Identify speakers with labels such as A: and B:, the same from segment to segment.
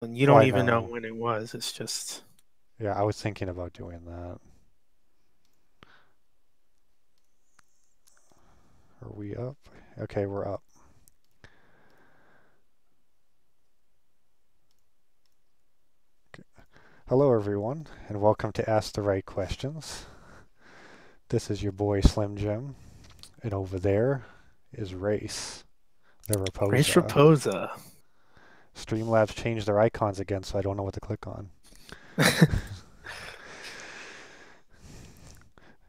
A: and you
B: Oh,
A: don't
B: I
A: even know
B: know.
A: when it was. It's just
B: Yeah, I was thinking about doing that. Are we up? Okay, we're up. Hello, everyone, and welcome to Ask the Right Questions. This is your boy Slim Jim, and over there is Race, the
A: Race
B: Raposa.
A: Raposa.
B: Streamlabs changed their icons again, so I don't know what to click on.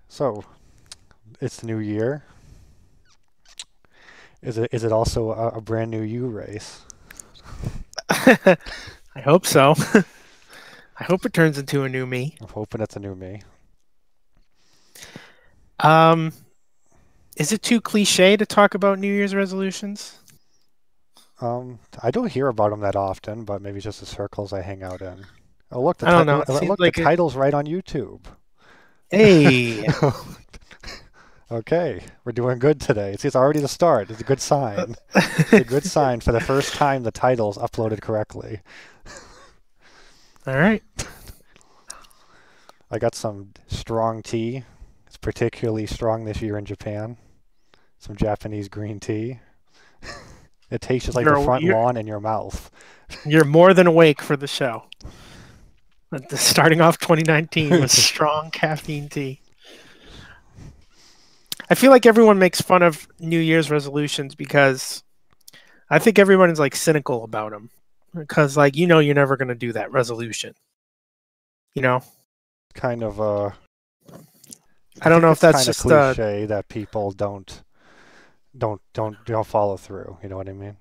B: So, it's the new year. Is it also a brand new you race?
A: I hope so. I hope it turns into a new me.
B: I'm hoping it's a new me.
A: Um, is it too cliche to talk about New Year's resolutions?
B: I don't hear about them that often, but maybe just the circles I hang out in. Oh, look,
A: I don't know. It seems
B: look, the
A: like it.
B: title's right on YouTube.
A: Hey,
B: Okay, we're doing good today. It's already the start. It's a good sign. It's a good sign for the first time the title's uploaded correctly.
A: all right.
B: I got some strong tea. It's particularly strong this year in Japan. Some Japanese green tea. It tastes just like the
A: You're
B: front
A: you're
B: lawn in your mouth.
A: you're more than awake for the show. Starting off 2019 with strong caffeine tea. I feel like everyone makes fun of New Year's resolutions because I think everyone is like cynical about them because like you're never going to do that resolution. You know,
B: Kind of
A: I
B: I
A: don't
B: think
A: know if
B: it's
A: that's
B: kind of
A: just
B: cliche that people don't follow through. You know what I mean?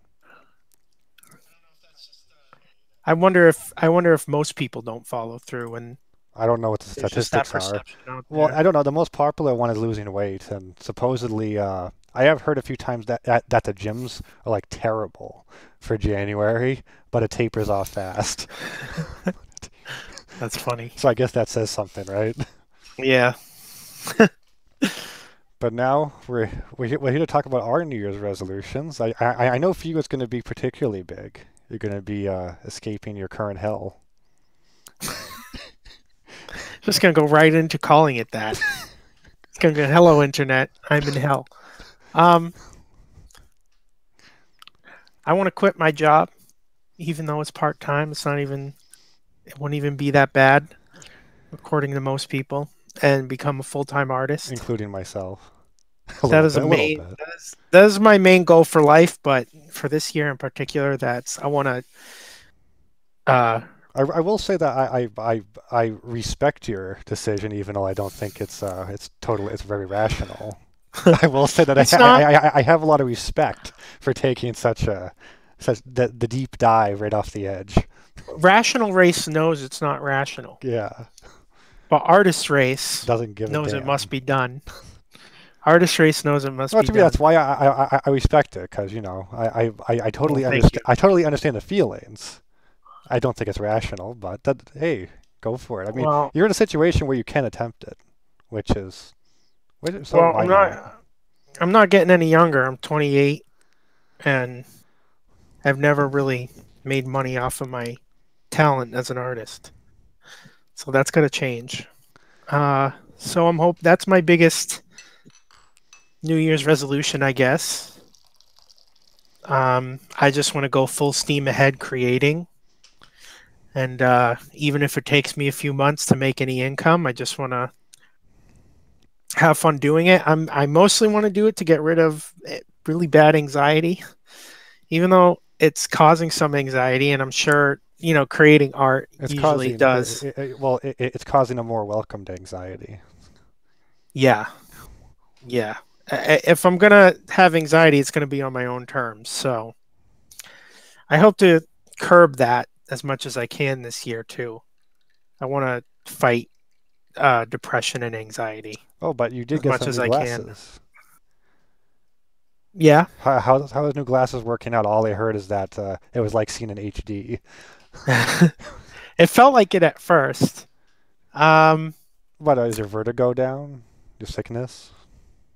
A: I wonder if most people don't follow through and
B: I don't know what the
A: there's just that
B: statistics are.
A: perception out
B: Well,
A: there.
B: I don't know. The most popular one is losing weight, and supposedly, I have heard a few times that the gyms are like terrible for January, but it tapers off fast.
A: That's funny.
B: So I guess that says something, right?
A: Yeah.
B: But now we're here to talk about our New Year's resolutions. I know for you it's going to be particularly big. You're going to be escaping your current hell.
A: Just going to go right into calling it that. It's going to go hello internet. I'm in hell. Um I want to quit my job even though it's part-time. It wouldn't even be that bad according to most people and become a full-time artist.
B: Including myself.
A: That is a
B: A little
A: main
B: bit.
A: that is my main goal for life, but for this year in particular, that's I want to uh
B: I will say that I respect your decision, even though I don't think it's very rational. I will say that
A: it's not
B: I have a lot of respect for taking such the deep dive right off the edge.
A: rational race knows it's not rational,
B: Yeah,
A: but artist race
B: doesn't give a
A: knows it must
B: damn.
A: be done. Artist race knows it must
B: Well,
A: be
B: to me, that's
A: done.
B: why I respect it because I
A: Well,
B: totally
A: thank
B: understand.
A: you.
B: I totally understand the feelings. I don't think it's rational, but hey, go for it. I mean,
A: Well,
B: you're in a situation where you can attempt it, which is so
A: well,
B: why not?
A: I'm not getting any younger. I'm 28 and I've never really made money off of my talent as an artist. So that's going to change. So I'm hope that's my biggest New Year's resolution, I guess. I just want to go full steam ahead creating, and even if it takes me a few months to make any income, I just want to have fun doing it. I mostly want to do it to get rid of really bad anxiety, even though it's causing some anxiety, and I'm sure creating art
B: It's
A: usually
B: causing
A: does.
B: it's causing a more welcomed anxiety.
A: Yeah, yeah. If I'm gonna have anxiety, it's gonna be on my own terms. So I hope to curb that as much as I can this year too. I want to fight depression and anxiety
B: Oh, but you did
A: as
B: get
A: much
B: some
A: as
B: new
A: I can.
B: glasses.
A: Yeah.
B: How is new glasses working out? All I heard is that it was like seen in HD.
A: It felt like it at first. Um,
B: What is your vertigo down? Your sickness?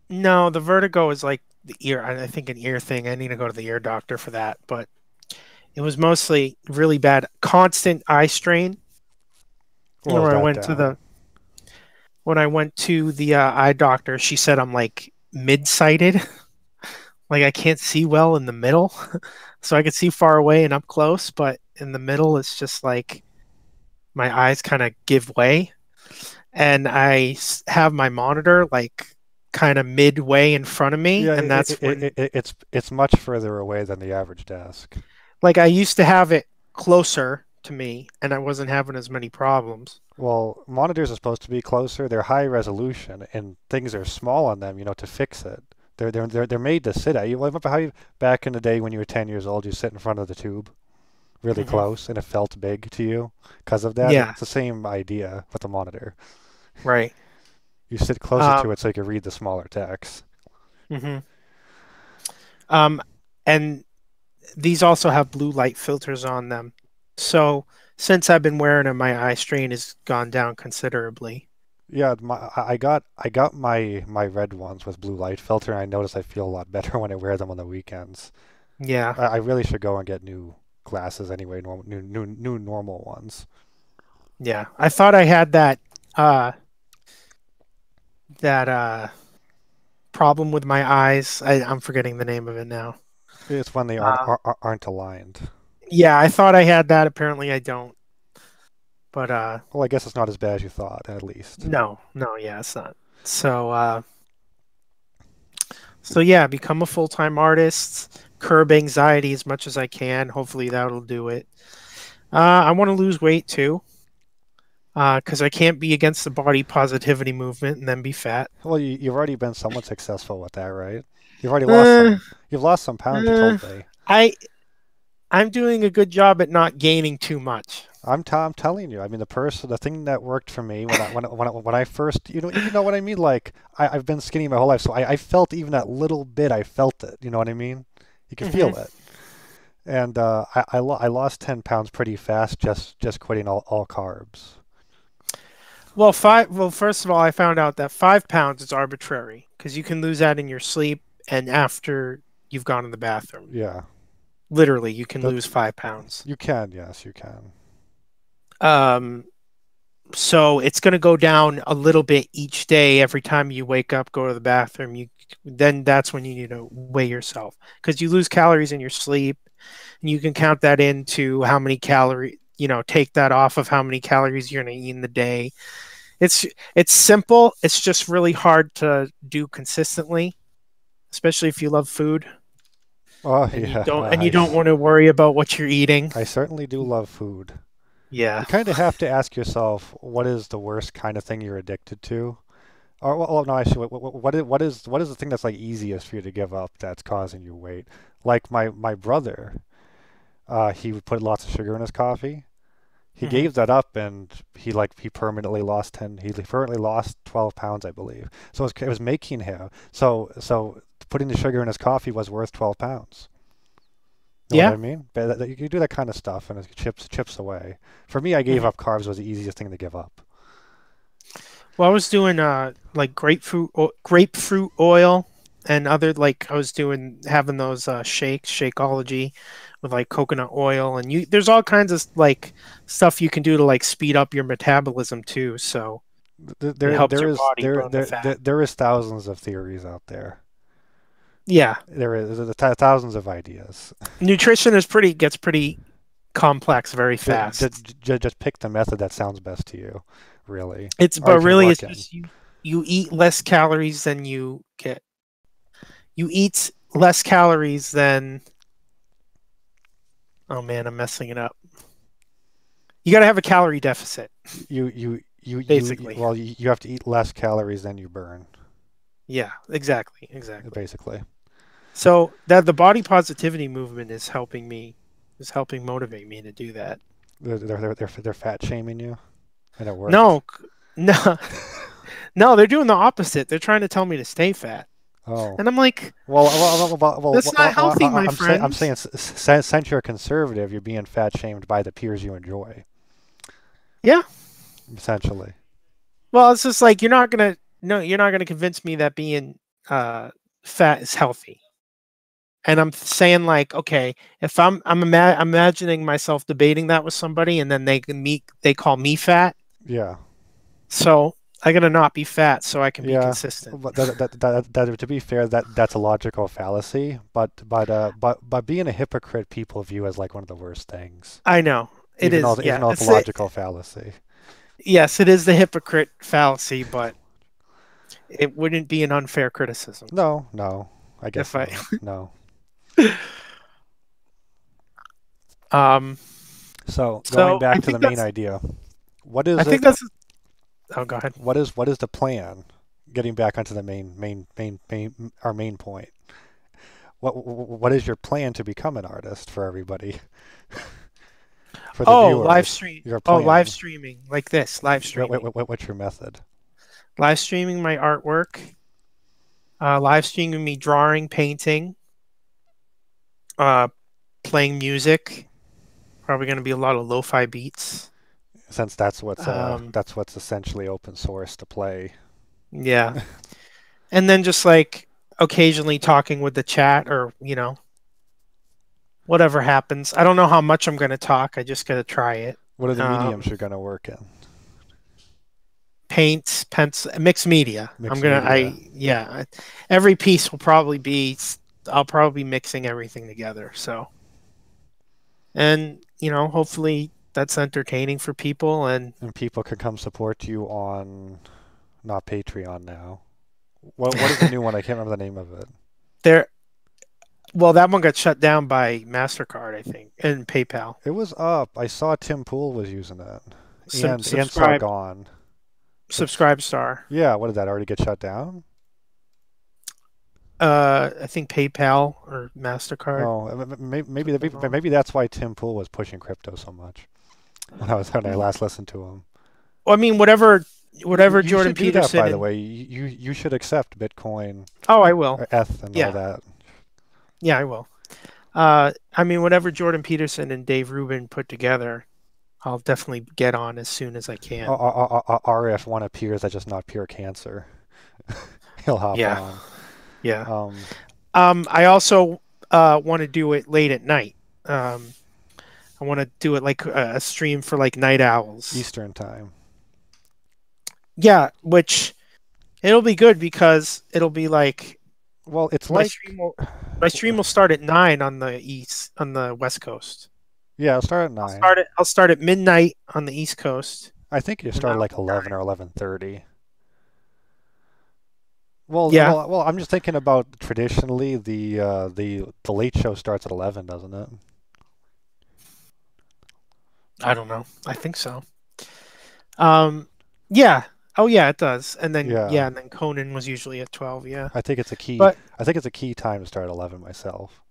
A: no, the vertigo is like the ear. I think an ear thing. I need to go to the ear doctor for that. But It was mostly really bad, constant eye strain.
B: What was
A: When I
B: that
A: went to
B: down?
A: the eye doctor, she said I'm like mid-sighted, like I can't see well in the middle. So I could see far away and up close, but in the middle, it's just like my eyes kind of give way. And have my monitor like kind of midway in front of me,
B: Yeah,
A: and that's when
B: it's much further away than the average desk.
A: like I used to have it closer to me, and I wasn't having as many problems.
B: Well, monitors are supposed to be closer. They're high resolution, and things are small on them, to fix it. They're made to sit at. You remember how back in the day when you were 10 years old, you sit in front of the tube really
A: Hmm.
B: close, and it felt big to you because of that.
A: Yeah,
B: It's the same idea with the monitor.
A: right.
B: You sit closer to
A: Um,
B: it so you can read the smaller text.
A: hmm um, and these also have blue light filters on them. So since I've been wearing them, my eye strain has gone down considerably.
B: Yeah, I got my red ones with blue light filter, and I notice I feel a lot better when I wear them on the weekends.
A: Yeah,
B: I really should go and get new glasses anyway, new normal ones.
A: yeah. I thought I had uh that problem with my eyes. I'm forgetting the name of it now.
B: It's when they aren't
A: Uh,
B: aren't aligned.
A: yeah, I thought I had that. Apparently, I don't. But
B: Well, I guess it's not as bad as you thought, at least.
A: no, no, yeah, it's not. So so yeah, become a full-time artist, curb anxiety as much as I can. Hopefully that'll do it. I want to lose weight too, because I can't be against the body positivity movement and then be fat.
B: Well, you've already been somewhat successful with that, right? You've already lost
A: Uh,
B: some. You've lost some pounds, you
A: uh,
B: told me.
A: I I'm doing a good job at not gaining too much.
B: I'm telling you. I mean, the thing that worked for me when I first, you know what I mean. Like I've been skinny my whole life, so I felt even that little bit. I felt it. You know what I mean? You can
A: Hmm.
B: feel it. And I lost 10 pounds pretty fast just quitting all carbs.
A: Well, first of all, I found out that 5 pounds is arbitrary because you can lose that in your sleep and after you've gone to the bathroom.
B: Yeah,
A: Literally, you can
B: that
A: lose 5 pounds.
B: you can. Yes, you can.
A: Um, so it's going to go down a little bit each day. Every time you wake up, go to the bathroom, then that's when you need to weigh yourself because you lose calories in your sleep, and you can count that into how many calories. Take that off of how many calories you're going to eat in the day. It's it's simple. It's just really hard to do consistently, especially if you love food
B: Oh
A: and you
B: yeah,
A: don't want to worry about what you're eating.
B: I certainly do love food.
A: Yeah.
B: You kind of have to ask yourself, what is the worst kind of thing you're addicted to? Or well, no, actually, what is the thing that's like easiest for you to give up that's causing you weight? Like my brother, he would put lots of sugar in his coffee. He
A: Hmm.
B: gave that up, and he permanently lost 10. He permanently lost 12 pounds, I believe. So it was making him so putting the sugar in his coffee was worth 12 pounds. Know what
A: Yeah.
B: I mean? But you can do that kind of stuff, and it chips away. For me, I gave
A: Hmm.
B: up carbs was the easiest thing to give up.
A: Well, I was doing like grapefruit oil and other like I was doing having those shakes, Shakeology with like coconut oil and there's all kinds of like stuff you can do to like speed up your metabolism too, so it
B: There
A: helps
B: there
A: your
B: is
A: body burn the fat.
B: there is thousands of theories out there.
A: Yeah.
B: There is thousands of ideas.
A: Nutrition gets pretty complex very fast.
B: Just pick the method that sounds best to you, really,
A: It's
B: or you
A: but
B: can
A: really it's
B: work in.
A: just you eat less calories than you get. You eat less calories than oh man, I'm messing it up. You got to have a calorie deficit, basically.
B: Well, you have to eat less calories than you burn,
A: Yeah, exactly, exactly.
B: basically.
A: So that the body positivity movement is helping motivate me to do that.
B: They're fat shaming you, and it worked.
A: No, no, no, they're doing the opposite. They're trying to tell me to stay fat,
B: Oh.
A: and I'm like,
B: Well,
A: that's not healthy, my
B: I'm saying
A: friends.
B: since you're a conservative, you're being fat shamed by the peers you enjoy,
A: Yeah.
B: essentially.
A: Well, it's just like you're not gonna convince me that being uh fat is healthy. and I'm saying like, okay, if I'm imagining myself debating that with somebody, and then they call me fat,
B: Yeah.
A: so I gotta not be fat so I can be
B: Yeah,
A: consistent.
B: but to be fair, that's a logical fallacy. But being a hypocrite, people view as like one of the worst things,
A: I know it is.
B: even
A: Yeah,
B: though it's a logical fallacy.
A: yes, it is the hypocrite fallacy, but it wouldn't be an unfair criticism
B: No, no, I guess
A: if I.
B: not. No.
A: um.
B: So going
A: So
B: back to the main idea, what
A: I
B: is
A: think
B: it?
A: that's. Oh, go ahead.
B: What is the plan? Getting back onto the our main point. What is your plan to become an artist for everybody? For the
A: Oh, live
B: viewers,
A: stream.
B: your
A: Oh, live
B: plan.
A: streaming like this. Live streaming.
B: What's your method?
A: Live streaming my artwork. Live streaming me drawing, painting, uh, playing music. Probably going to be a lot of lo-fi beats.
B: Since
A: Um,
B: that's what's essentially open source to play.
A: yeah, and then just like occasionally talking with the chat, or whatever happens. I don't know how much I'm going to talk. I just got to try it.
B: What are the mediums
A: Um,
B: you're gonna work in?
A: Paint, pencil, mixed media.
B: Mixed media.
A: Yeah. Every piece will probably be. I'll probably be mixing everything together. So, and hopefully that's entertaining for people. And
B: And people can come support you on not Patreon now. What is the new one? I can't remember the name of it.
A: there, well, that one got shut down by Mastercard, I think, and PayPal.
B: It was up. I saw Tim Pool was using it. And
A: Subscribe,
B: Sargon.
A: subscribe star.
B: Yeah, what did that already get shut down?
A: I think PayPal or Mastercard.
B: Oh,
A: I
B: maybe that's why Tim Pool was pushing crypto so much when I last listened to him.
A: Well, I mean, whatever
B: You
A: Jordan
B: should do that,
A: Peterson
B: by the
A: and
B: way. You should accept Bitcoin,
A: oh, I will.
B: ETH, and all
A: Yeah,
B: that.
A: yeah, I will. I mean, whatever Jordan Peterson and Dave Rubin put together, I'll definitely get on as soon as I can.
B: RF one appears as just not pure cancer. He'll hop
A: Yeah,
B: on.
A: yeah.
B: Um,
A: I also want to do it late at night. I want to do it like a stream for like night owls.
B: Eastern time.
A: Yeah, which it'll be good because it'll be like
B: Well, it's
A: my
B: like
A: my stream will start at 9 on the West Coast.
B: yeah, it'll start at 9.
A: I'll start at midnight on the East Coast.
B: I think you
A: And
B: start at
A: I'll
B: like
A: be
B: 11
A: starting.
B: or 11:30.
A: Yeah,
B: Well, I'm just thinking about traditionally the late show starts at 11, doesn't it?
A: I don't know. I think so. Yeah. Oh yeah, it does. And then
B: Yeah.
A: and then Conan was usually at 12. Yeah.
B: I think it's a key.
A: But
B: I think it's a key time to start at 11 myself.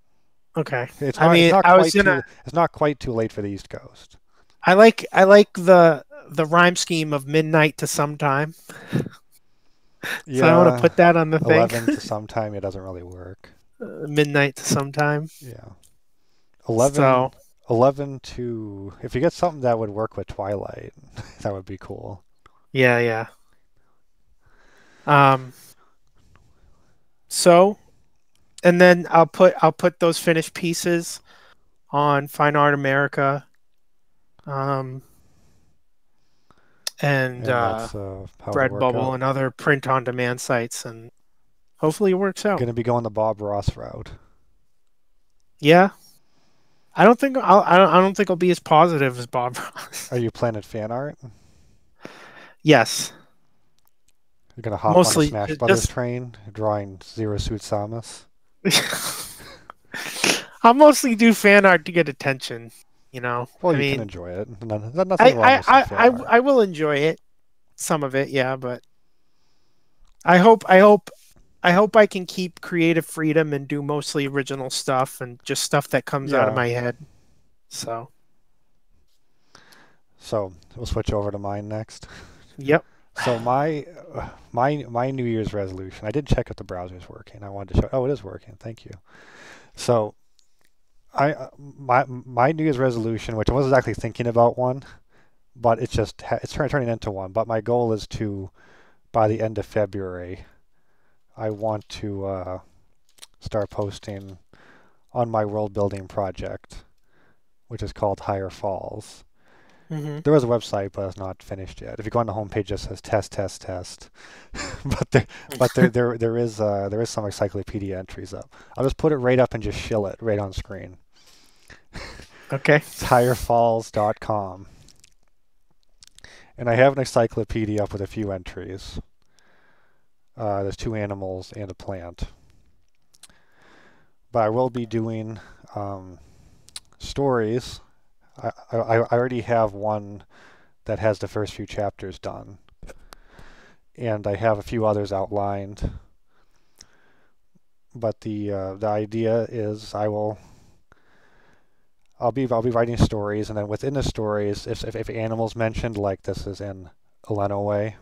A: okay.
B: It's
A: I
B: not. It's
A: mean,
B: not
A: I was
B: quite
A: gonna.
B: too. It's not quite too late for the East Coast.
A: I like the rhyme scheme of midnight to sometime. So I want to
B: Yeah,
A: put that on the thing.
B: 11 to sometime it doesn't really work.
A: Midnight to sometime.
B: Yeah, 11,
A: So
B: 11 to if you get something that would work with Twilight, that would be cool.
A: yeah, yeah. Um. So and then I'll put those finished pieces on Fine Art America. Um. And
B: And that's how it'll work
A: Redbubble
B: out.
A: and other print-on-demand sites, and hopefully it works out.
B: Gonna be going the Bob Ross route.
A: Yeah, I don't think I'll be as positive as Bob Ross.
B: Are you planning fan art?
A: Yes,
B: You're gonna hop on the
A: mostly
B: Smash Brothers
A: just.
B: train, drawing Zero Suit Samus.
A: I'll mostly do fan art to get attention.
B: Well,
A: I
B: you can
A: mean,
B: enjoy it. Nothing wrong with some fan art.
A: I will enjoy it, some of it, yeah, but I hope I can keep creative freedom and do mostly original stuff and just stuff that comes out of
B: Yeah.
A: my head. So,
B: So we'll switch over to mine next.
A: yep.
B: So my New Year's resolution. I did check if the browser's working. I wanted to show. Oh, it is working. Thank you. So my New Year's resolution, which I wasn't actually thinking about one, but it's turning into one. But my goal is to by the end of February, I want to start posting on my world building project, which is called Higher Falls.
A: Hmm.
B: There is a website, but it's not finished yet. If you go on the homepage, it just says test, test, test. but there, there is some encyclopedia entries up. I'll just put it right up and just shill it right on screen.
A: Okay.
B: It's higherfalls.com. And I have an encyclopedia up with a few entries. There's 2 animals and a plant. But I will be doing stories. I already have one that has the first few chapters done. And I have a few others outlined. But the idea is I'll be writing stories, and then within the stories, if animals mentioned, like this is in Elenoway,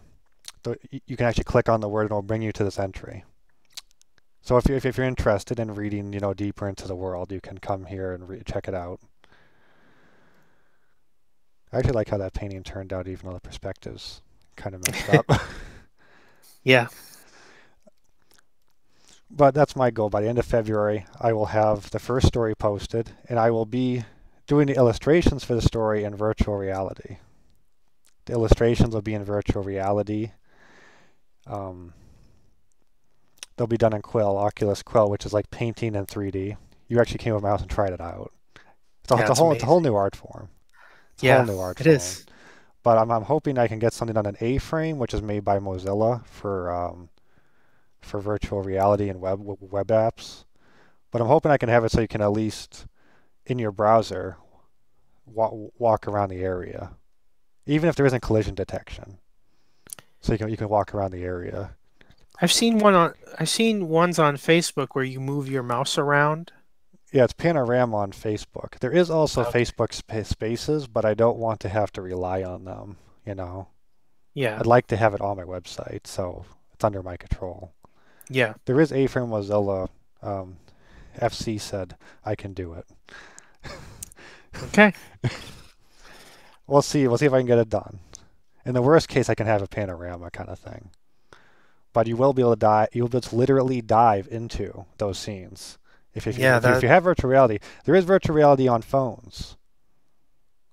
B: you can actually click on the word and it'll bring you to this entry. So if you're interested in reading, deeper into the world, you can come here and check it out. I actually like how that painting turned out, even though the perspective's kind of messed up.
A: Yeah.
B: But that's my goal. By the end of February, I will have the first story posted, and I will be doing the illustrations for the story in virtual reality. The illustrations will be in virtual reality. They'll be done in Quill, Oculus Quill, which is like painting in 3D. You actually came with my house and tried it out.
A: Yeah,
B: It's a whole new art form. It's a
A: yeah,
B: whole new art
A: it
B: form.
A: is.
B: But I'm hoping I can get something on an A-frame, which is made by Mozilla for virtual reality and web apps. But I'm hoping I can have it so you can at least in your browser walk around the area, even if there isn't collision detection. So you can walk around the area.
A: I've seen ones on Facebook where you move your mouse around.
B: Yeah, it's Panorama on Facebook. There is also
A: Okay.
B: Facebook Spaces, but I don't want to have to rely on them,
A: Yeah,
B: I'd like to have it on my website, so it's under my control.
A: yeah.
B: There is A-frame Mozilla. FC said I can do it.
A: Okay.
B: We'll see. We'll see if I can get it done. In the worst case, I can have a panorama kind of thing. But you will be able to you'll be able to literally dive into those scenes. If
A: Yeah,
B: you have virtual reality, there is virtual reality on phones.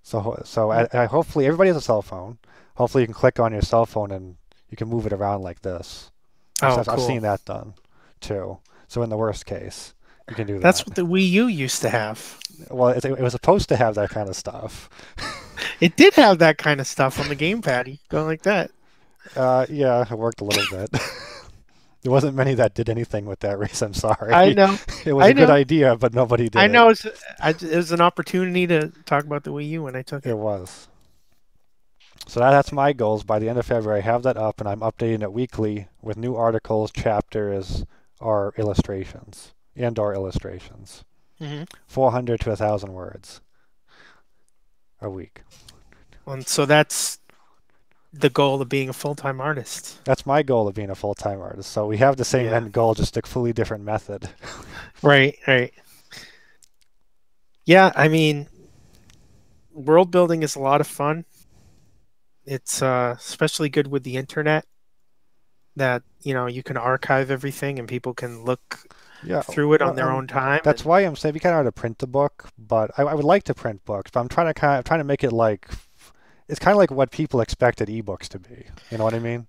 B: So I hopefully everybody has a cell phone. Hopefully you can click on your cell phone and you can move it around like this.
A: Oh,
B: I've
A: cool.
B: seen that done too. So in the worst case, you can do
A: That's
B: that.
A: what the Wii U used to have.
B: Well, it was supposed to have that kind of stuff.
A: It did have that kind of stuff on the gamepad. You go like that.
B: Yeah, it worked a little bit. There wasn't many that did anything with that race. I'm
A: I
B: sorry.
A: know.
B: It was
A: I
B: a good
A: know.
B: idea, but nobody did
A: I
B: it.
A: know. It was an opportunity to talk about the Wii U when I took
B: It
A: it.
B: was. So that's my goals. By the end of February, I have that up, and I'm updating it weekly with new articles, chapters, or illustrations, and/or illustrations.
A: Hmm.
B: 400 to 1,000 words a week.
A: And so that's the goal of being a full-time artist.
B: That's my goal of being a full-time artist. So we have the same
A: Yeah.
B: end goal, just a fully different method.
A: Right. Right. Yeah. I mean, world building is a lot of fun. It's especially good with the internet that, you can archive everything and people can look
B: Yeah,
A: through it on
B: well,
A: their own time.
B: that's why I'm saying we kind of want to print the book, but I would like to print books, but I'm trying to make it like it's kind of like what people expected ebooks to be. You know what I mean?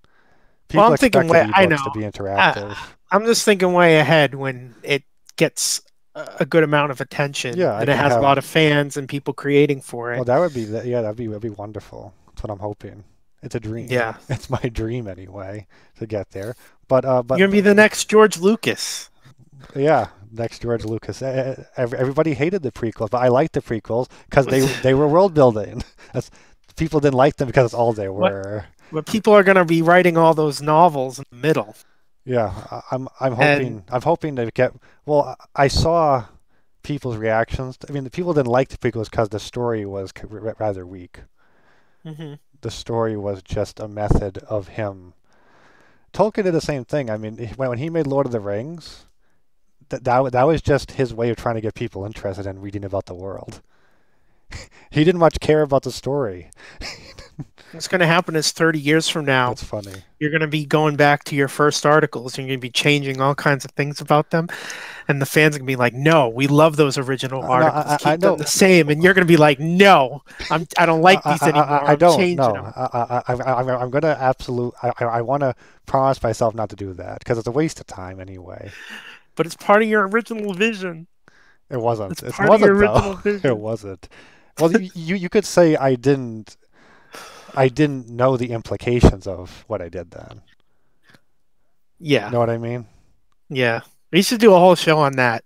A: Well,
B: People
A: I'm thinking
B: expected
A: way, I
B: ebooks to
A: know.
B: be
A: I,
B: interactive.
A: I'm just thinking way ahead when it gets a good amount of attention
B: Yeah, I
A: and it
B: can
A: has a
B: have.
A: lot of fans and people creating for
B: Well,
A: it.
B: that would be yeah, that'd be wonderful. That's what I'm hoping. It's a dream.
A: Yeah.
B: It's my dream anyway to get there.
A: You're gonna be the next George Lucas.
B: Yeah, next George Lucas. Everybody hated the prequels, but I liked the prequels because they were world building. That's, people didn't like them because it's all they
A: What?
B: were.
A: But people are gonna be writing all those novels in the middle.
B: Yeah,
A: And
B: I'm hoping to get. Well, I saw people's reactions. I mean, the people didn't like the prequels because the story was rather weak.
A: hmm
B: The story was just a method of him. Tolkien did the same thing. I mean, when he made Lord of the Rings, that was just his way of trying to get people interested in reading about the world. He didn't much care about the story.
A: What's going to happen is 30 years from now,
B: That's funny.
A: you're going to be going back to your first articles and you're going to be changing all kinds of things about them. And the fans are going to be like, no, we love those original
B: No,
A: articles.
B: I
A: Keep them
B: know.
A: the same. And you're going to be like, no, I don't like these anymore.
B: I
A: I'm
B: don't
A: changing
B: know.
A: them.
B: I'm gonna I want to promise myself not to do that because it's a waste of time anyway.
A: But it's part of your original vision.
B: It wasn't.
A: It's
B: It
A: part of your
B: wasn't
A: original
B: though. It
A: vision.
B: wasn't. Well, you could say I didn't know the implications of what I did then.
A: Yeah.
B: Know what I mean?
A: Yeah. We should do a whole show on that.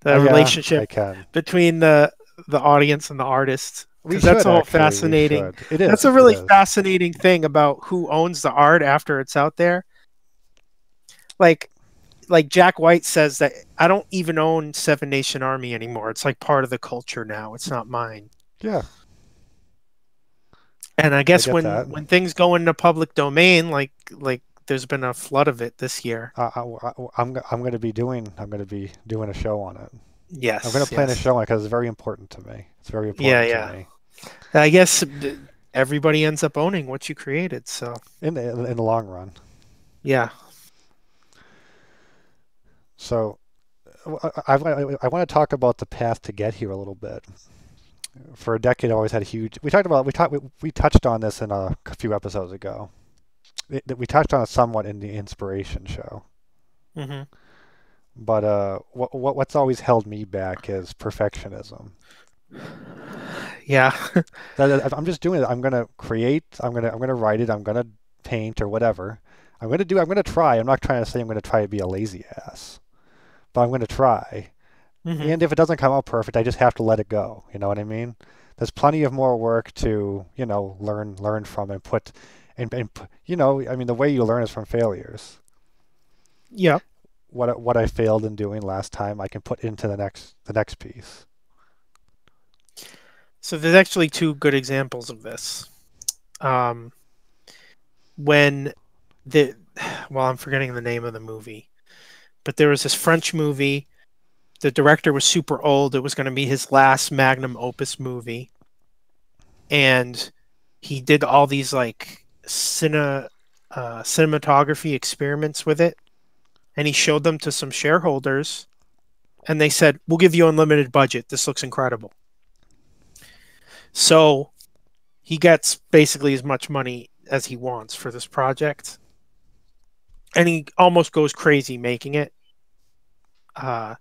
A: The
B: Yeah, I
A: relationship
B: can.
A: between the audience and the artist.
B: We
A: Because that's
B: should
A: a whole
B: actually. We
A: fascinating.
B: should. It
A: That's
B: is.
A: a
B: It
A: really
B: is.
A: fascinating thing about who owns the art after it's out there. Like Jack White says that I don't even own Seven Nation Army anymore. It's like part of the culture now. It's not mine.
B: Yeah,
A: And I
B: I
A: guess
B: get that.
A: when things go into public domain, like there's been a flood of it this year.
B: I'm gonna be doing a show on it. I'm gonna
A: Yes,
B: plan a
A: yes.
B: show on it because it's very important to me. It's very
A: Yeah,
B: important to
A: yeah.
B: me.
A: I guess everybody ends up owning what you created. So
B: In the long run.
A: yeah.
B: So I want to talk about the path to get here a little bit. For a decade, I always had a huge. We touched on this in a few episodes ago. We touched on it somewhat in the inspiration show.
A: Hmm.
B: But what's always held me back is perfectionism.
A: Yeah.
B: I'm just doing it. I'm gonna create. I'm gonna write it. I'm gonna paint or whatever. I'm gonna try. I'm not trying to say I'm gonna try to be a lazy ass, but I'm gonna try.
A: Hmm.
B: And if it doesn't come out perfect, I just have to let it go. You know what I mean? There's plenty of more work to, learn from and put, I mean, the way you learn is from failures.
A: Yeah.
B: What I failed in doing last time, I can put into the next piece.
A: So there's actually two good examples of this. Um, when the well, I'm forgetting the name of the movie, but there was this French movie. The director was super old. It was going to be his last magnum opus movie, and he did all these like cinematography experiments with it, and he showed them to some shareholders, and they said, "We'll give you unlimited budget. This looks incredible." So he gets basically as much money as he wants for this project, and he almost goes crazy making it. Uh,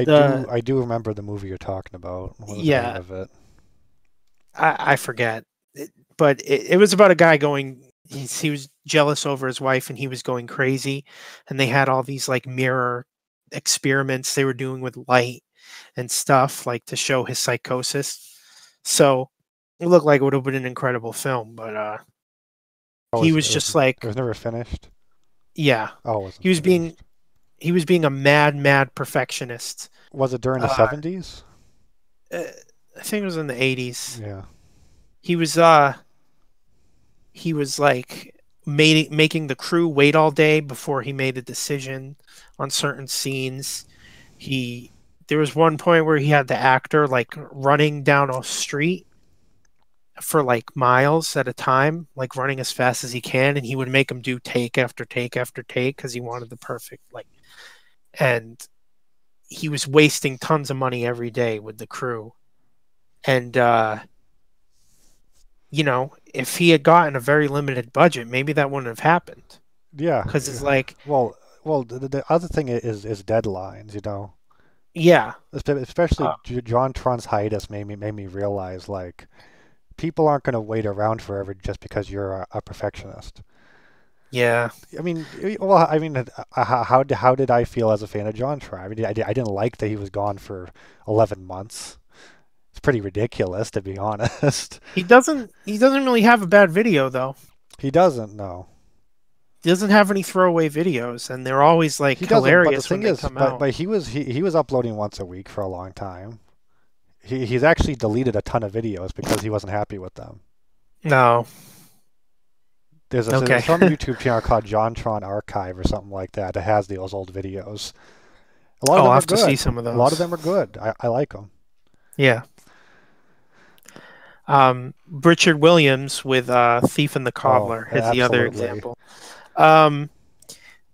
A: the
B: I do remember the movie you're talking about. What was the name
A: Yeah,
B: of it?
A: I forget, but it was about a guy going. He was jealous over his wife, and he was going crazy. And they had all these like mirror experiments they were doing with light and stuff, like to show his psychosis. So it looked like it would have been an incredible film, but
B: Oh,
A: he was just like,
B: it was never finished.
A: yeah,
B: Oh, it
A: he
B: wasn't
A: was being
B: finished.
A: he was being a mad perfectionist.
B: Was it during the
A: Uh,
B: 70s?
A: uh, I think it was in the 80s.
B: Yeah.
A: He was he was like making the crew wait all day before he made a decision on certain scenes. He There was one point where he had the actor like running down a street for like miles at a time, like running as fast as he can, and he would make him do take after take after take because he wanted the perfect like. And he was wasting tons of money every day with the crew, and if he had gotten a very limited budget, maybe that wouldn't have happened.
B: Yeah.
A: Because it's like,
B: Well, the other thing is deadlines,
A: yeah,
B: Especially
A: uh,
B: John Tron's hiatus made me realize like people aren't going to wait around forever just because you're a perfectionist.
A: yeah,
B: I mean, how did I feel as a fan of John Tron? I mean, I didn't like that he was gone for 11 months. It's pretty ridiculous, to be honest.
A: he doesn't really have a bad video though.
B: He doesn't know.
A: He doesn't have any throwaway videos, and they're always like
B: He doesn't. But the
A: hilarious when
B: thing
A: they
B: is,
A: come out.
B: but he was uploading once a week for a long time. He's actually deleted a ton of videos because he wasn't happy with them.
A: No,
B: There's
A: okay,
B: some YouTube channel called JonTron Archive or something like that that has those old videos. A lot of
A: oh, I'll
B: them are
A: have to see
B: good.
A: some of
B: A lot of
A: those.
B: them are good. I like them.
A: Yeah, Richard Williams with Thief and the
B: Oh,
A: Cobbler is the other
B: absolutely.
A: example. Um,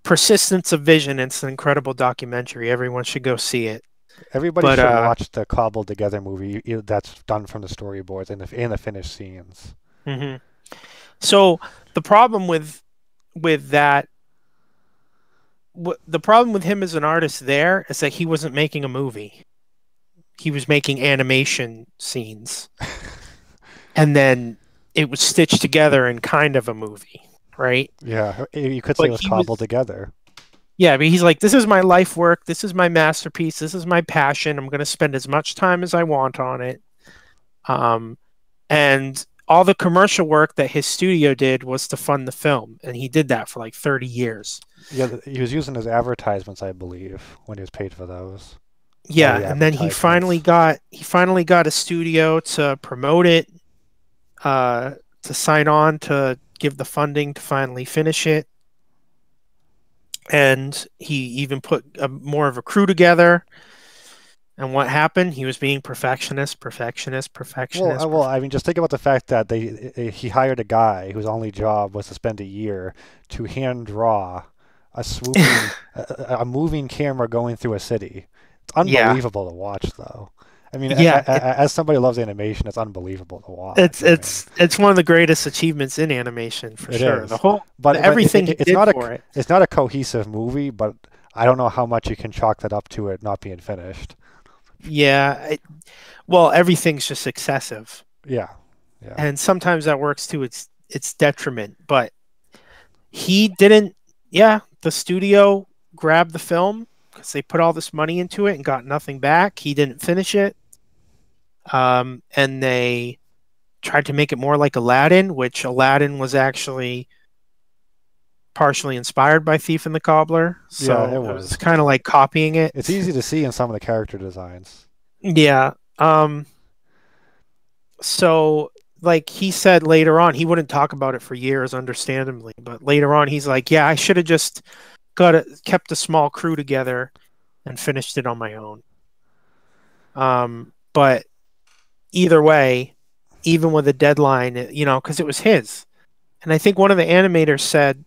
A: Persistence of Vision. It's an incredible documentary. Everyone should go see it.
B: Everybody
A: But
B: should watch the cobbled together movie that's done from the storyboards and the finished scenes.
A: mhm. So the problem with that, the problem with him as an artist there is that he wasn't making a movie. He was making animation scenes, and then it was stitched together in kind of a movie, right?
B: Yeah, you could say it
A: But
B: was
A: he was,
B: cobbled together.
A: yeah, but he's like, this is my life work. This is my masterpiece. This is my passion. I'm going to spend as much time as I want on it. Um, and all the commercial work that his studio did was to fund the film, and he did that for like 30 years.
B: Yeah, he was using his advertisements, I believe, when he was paid for those. All
A: Yeah,
B: the
A: and then
B: advertisements.
A: he finally got a studio to promote it, to sign on to give the funding to finally finish it. And he even put more of a crew together. And what happened? He was being perfectionist, perfectionist, perfectionist.
B: Well, I mean, just think about the fact that he hired a guy whose only job was to spend a year to hand draw a swooping, a moving camera going through a city. It's
A: Yeah,
B: unbelievable to watch, though. I mean,
A: yeah.
B: as somebody who loves animation, it's unbelievable to
A: It's
B: watch. I mean,
A: it's it's one of the greatest achievements in animation for
B: it
A: sure.
B: is,
A: Everything he
B: it's
A: did
B: not
A: for it.
B: it's not a cohesive movie, but I don't know how much you can chalk that up to it not being finished.
A: Yeah, well, everything's just excessive,
B: Yeah, yeah,
A: and sometimes that works to its detriment. But he didn't. Yeah, the studio grabbed the film because they put all this money into it and got nothing back. He didn't finish it, and they tried to make it more like Aladdin, which Aladdin was actually partially inspired by Thief and the Cobbler.
B: yeah. It
A: So it was
B: was.
A: kind of like copying it.
B: It's easy to see in some of the character designs.
A: Yeah. So like he said later on, he wouldn't talk about it for years, understandably, but later on he's like, yeah, I should have just kept a small crew together and finished it on my own. But either way, even with a deadline, because it was his. And I think one of the animators said,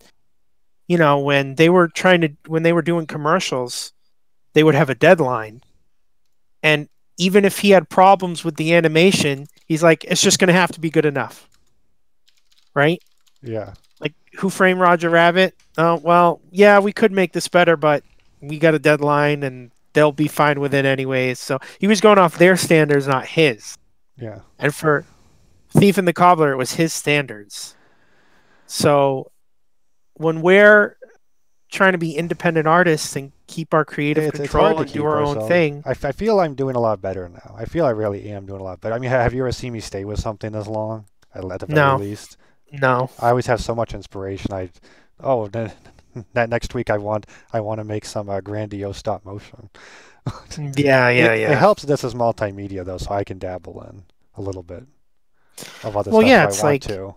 A: when they were doing commercials, they would have a deadline. And even if he had problems with the animation, he's like, it's just going to have to be good enough. Right?
B: Yeah.
A: Like, Who Framed Roger Rabbit? Oh, well, yeah, we could make this better, but we got a deadline and they'll be fine with it anyways. So he was going off their standards, not his.
B: Yeah.
A: And for Thief and the Cobbler, it was his standards. So when we're trying to be independent artists and keep our creative
B: It's hard
A: control
B: to
A: and do
B: keep
A: our own
B: ourselves.
A: thing,
B: I feel I'm doing a lot better now. I feel I really am doing a lot better. I mean, have you ever seen me stay with something this long? At the very
A: no,
B: least,
A: no.
B: I always have so much inspiration. Next week I want to make some grandiose stop motion.
A: Yeah, yeah,
B: It
A: yeah.
B: helps this is multimedia though, so I can dabble in a little bit of other
A: Well,
B: stuff if
A: yeah,
B: I
A: it's
B: want
A: like
B: to.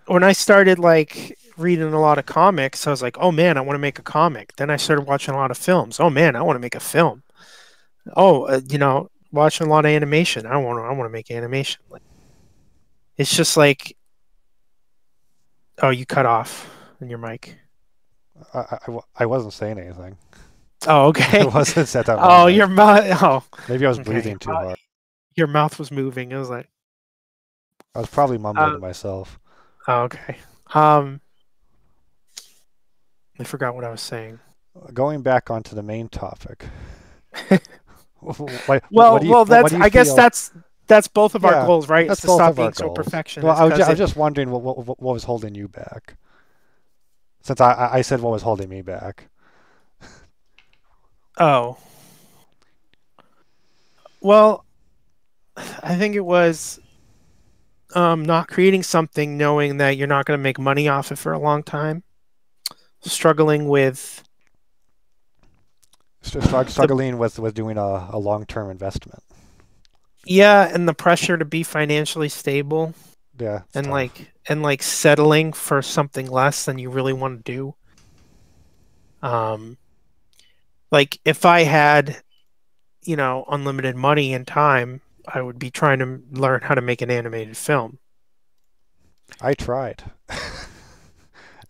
A: when I started like reading a lot of comics, I was like, oh man, I want to make a comic. Then I started watching a lot of films. Oh man, I want to make a film. Oh, watching a lot of animation. I want to make animation. Like, it's just like, oh, you cut off in your mic.
B: I wasn't saying anything.
A: Oh,
B: I
A: okay.
B: wasn't at that
A: Oh,
B: moment.
A: your mouth. Oh,
B: Maybe I was
A: okay.
B: breathing too hard.
A: Your mouth was moving. It was like,
B: I was probably mumbling
A: uh,
B: to myself.
A: oh, okay. Um, I forgot what I was saying.
B: Going back onto the main topic,
A: Well,
B: what
A: that's
B: do you
A: I guess
B: feel?
A: that's both of our
B: Yeah,
A: goals, right? Is
B: that's
A: to
B: both
A: stop
B: of our
A: being so
B: goals. Well,
A: perfectionist because
B: I was
A: it.
B: just wondering what was holding you back, since I said what was holding me back.
A: Oh, well, I think it was not creating something knowing that you're not going to make money off it for a long time. Struggling with the
B: Struggling with doing a long-term investment.
A: yeah, and the pressure to be financially stable
B: Yeah, it's
A: and
B: tough.
A: like settling for something less than you really want to do. Um, like if I had, unlimited money and time, I would be trying to learn how to make an animated film.
B: I tried.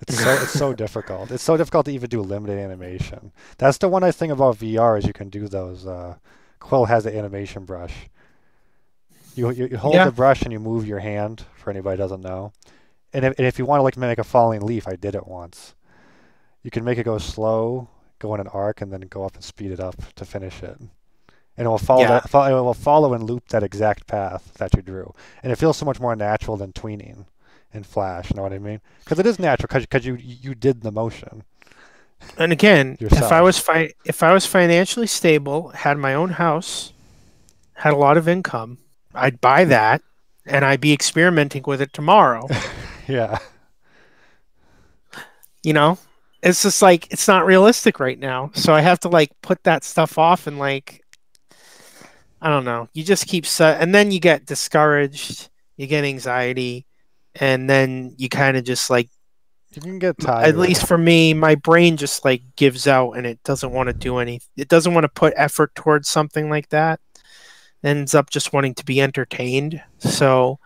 B: It's so difficult. It's so difficult to even do limited animation. That's the one nice thing about VR is you can do those. Quill has the animation brush. You hold the
A: Yeah,
B: brush and you move your hand. For anybody who doesn't know, and if you want to like make a falling leaf, I did it once. You can make it go slow, go in an arc, and then go up and speed it up to finish it. And it will follow
A: yeah.
B: it will follow and loop that exact path that you drew. And it feels so much more natural than tweening in Flash. You know what I mean? Because it is natural because you did the motion
A: And again,
B: yourself.
A: if I was financially stable, had my own house, had a lot of income, I'd buy that and I'd be experimenting with it tomorrow.
B: Yeah.
A: You know, it's just like it's not realistic right now. So I have to like put that stuff off and like I don't know. You just keep and then you get discouraged, you get anxiety, and then you kind of just like
B: You can get
A: at
B: tired.
A: least for me, my brain just like gives out and it doesn't want to do anything. It doesn't want to put effort towards something like that. It ends up just wanting to be entertained. So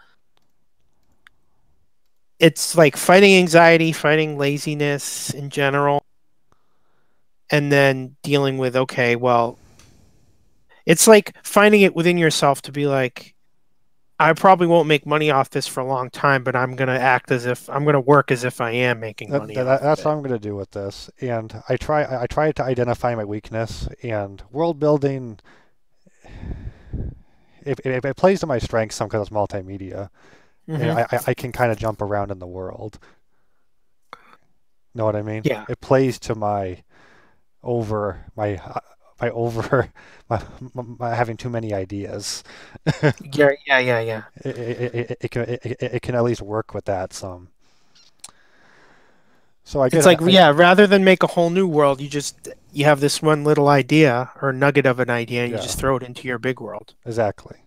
A: it's like fighting anxiety, fighting laziness in general, and then dealing with, okay, well, it's like finding it within yourself to be like, I probably won't make money off this for a long time, but I'm going to act as if I'm going to work as if I am making money off of
B: That's what
A: it.
B: I'm going to do with this. And I try to identify my weakness and world building. If it plays to my strengths, some because it's multimedia, and
A: Hmm.
B: I can kind of jump around in the world. Know what I mean?
A: Yeah.
B: It plays to my over my over my having too many ideas.
A: Yeah. Yeah. Yeah. Yeah.
B: It can at least work with that some. So I
A: It's
B: guess
A: like, yeah, rather than make a whole new world, you have this one little idea or nugget of an idea and you
B: yeah,
A: just throw it into your big world.
B: exactly.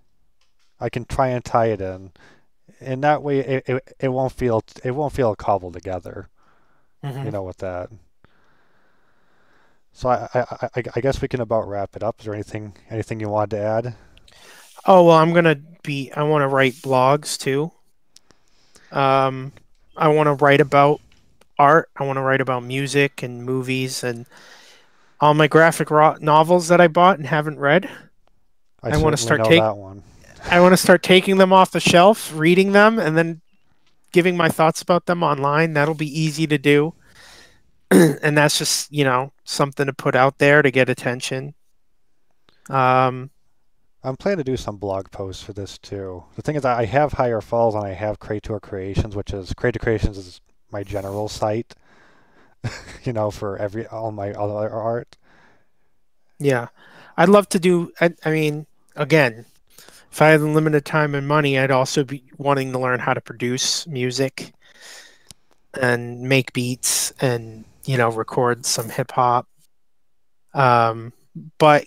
B: I can try and tie it in, and that way it won't feel cobbled together.
A: Hmm.
B: You know, with that. So I guess we can about wrap it up. Is there anything you wanted to add?
A: Oh, well, I want to write blogs too. Um, I want to write about art. I want to write about music and movies and all my novels that I bought and haven't read.
B: I
A: I want to
B: certainly
A: start
B: know that one.
A: taking them off the shelf, reading them, and then giving my thoughts about them online. That'll be easy to do. And that's just, something to put out there to get attention. Um,
B: I'm planning to do some blog posts for this too. The thing is, I have Higher Falls and I have Creator Creations, which is Creator Creations is my general site, you know, for all my other art.
A: yeah, I'd love to do. I mean, again, if I had unlimited time and money, I'd also be wanting to learn how to produce music and make beats and, record some hip hop. Um, but,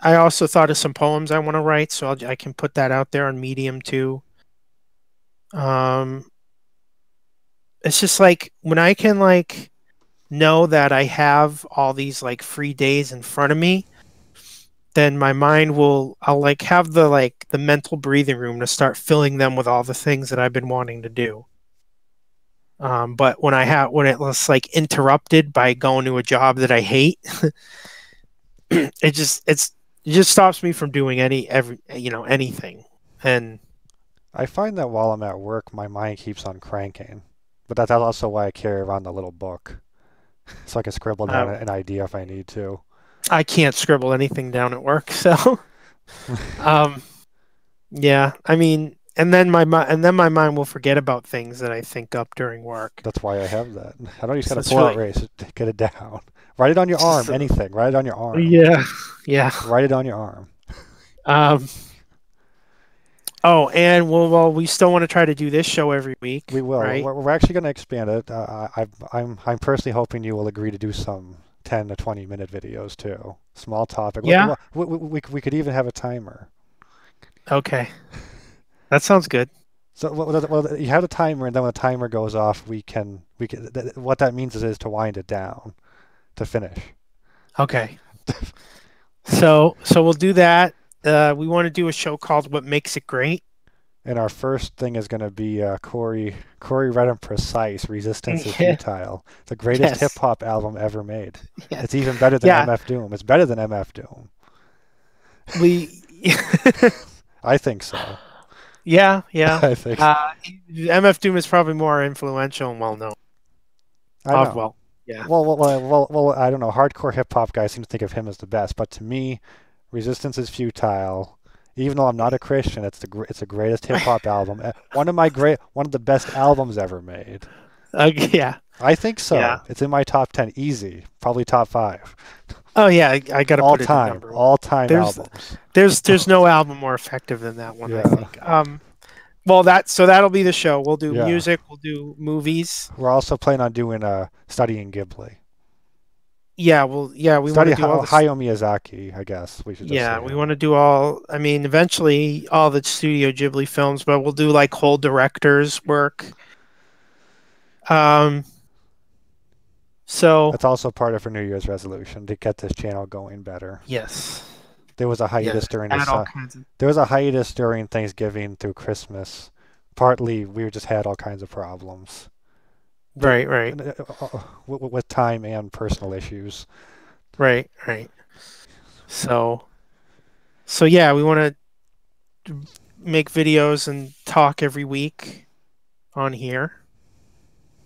A: I also thought of some poems I want to write, so I can put that out there on Medium too. Um, it's just like when I can like know that I have all these like free days in front of me, then I'll like have the mental breathing room to start filling them with all the things that I've been wanting to do. But when it was like interrupted by going to a job that I hate, it just stops me from doing anything. And
B: I find that while I'm at work, my mind keeps on cranking. But that's also why I carry around the little book, so I can scribble down
A: uh,
B: an idea if I need to.
A: I can't scribble anything down at work, so um, yeah. I mean, and then my mind will forget about things that I think up during work.
B: That's why I have that. I don't just
A: So
B: gotta
A: it's
B: pull out
A: really
B: race to get it down. Write it on your arm,
A: so,
B: anything. Write it on your arm.
A: yeah, yeah.
B: Write it on your arm.
A: Um, oh, and we still want to try to do this show every week,
B: We will.
A: right?
B: We're actually going to expand it. I'm personally hoping you will agree to do some 10 to 20-minute videos too. Small topic.
A: Yeah.
B: We could even have a timer.
A: Okay. That sounds good.
B: So you have a timer, and then when the timer goes off, we can. What that means is to wind it down to finish.
A: Okay. So we'll do that. We want to do a show called What Makes It Great.
B: And our first thing is going to be Corey Red and Precise, Resistance is
A: Yeah.
B: Futile, the greatest hip
A: Yes.
B: hop album ever made.
A: Yeah.
B: It's even better than
A: Yeah.
B: MF Doom. It's better than MF Doom.
A: We.
B: I think so.
A: Yeah. Yeah.
B: I think so.
A: Uh, MF Doom is probably more influential and well known.
B: I know.
A: Well, yeah.
B: I don't know. Hardcore hip hop guys seem to think of him as the best, but to me, Resistance is Futile. Even though I'm not a Christian, it's the greatest hip hop album. One of the best albums ever made.
A: Yeah.
B: I think
A: Yeah.
B: so. It's in my top 10, easy. Probably top 5.
A: Oh yeah. I gotta
B: All
A: put it at
B: time,
A: number one.
B: all time
A: There's
B: albums.
A: there's no album more effective than that one, I
B: Yeah,
A: think. Well, that'll be the show. We'll do
B: yeah.
A: music. We'll do movies.
B: We're also planning on doing studying Ghibli.
A: Yeah. We want
B: Study
A: to do all this.
B: Hayao Miyazaki, I guess we should just
A: Yeah,
B: say
A: we
B: him.
A: want to do all. I mean, eventually all the Studio Ghibli films, but we'll do like whole directors work. Um. So
B: That's also part of our New Year's resolution to get this channel going better.
A: yes.
B: There was a
A: Yeah.
B: hiatus during the
A: Add all
B: sun.
A: kinds of.
B: There was a hiatus during Thanksgiving through Christmas. Partly we just had all kinds of problems
A: Right. Right.
B: with time and personal issues.
A: Right. Right. So. So yeah, we want to make videos and talk every week on here.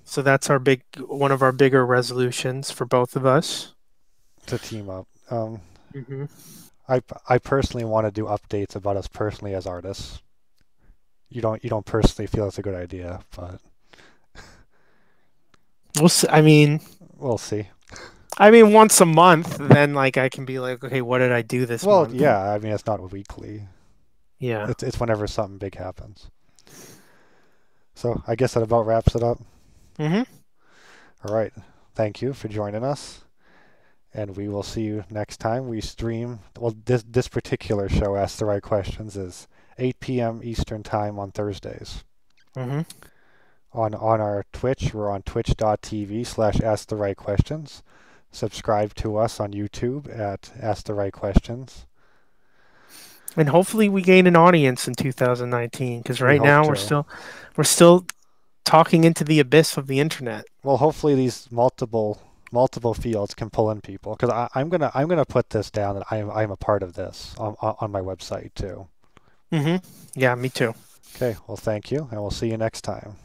A: So that's one of our bigger resolutions for both of us.
B: To team up.
A: Hmm.
B: I personally want to do updates about us personally as artists. You don't personally feel it's a good idea, but
A: We'll see.
B: we'll see.
A: Once a month, then like I can be like, okay, what did I do this
B: Well,
A: month?
B: yeah, I mean it's not weekly.
A: Yeah.
B: It's whenever something big happens. So I guess that about wraps it up.
A: Hmm.
B: All right. Thank you for joining us. And we will see you next time. We stream, well, this particular show, Ask the Right Questions, is 8 p.m. Eastern Time on Thursdays.
A: Hmm.
B: On our Twitch, we're on twitch.tv/Ask the Right Questions. Subscribe to us on YouTube at Ask the Right Questions.
A: And hopefully we gain an audience in 2019 because
B: We
A: right
B: hope
A: now
B: to.
A: we're still talking into the abyss of the internet.
B: Well, hopefully these multiple fields can pull in people because I'm gonna put this down that I'm a part of this on my website too.
A: Hmm. Yeah, me too.
B: Okay, well, thank you, and we'll see you next time.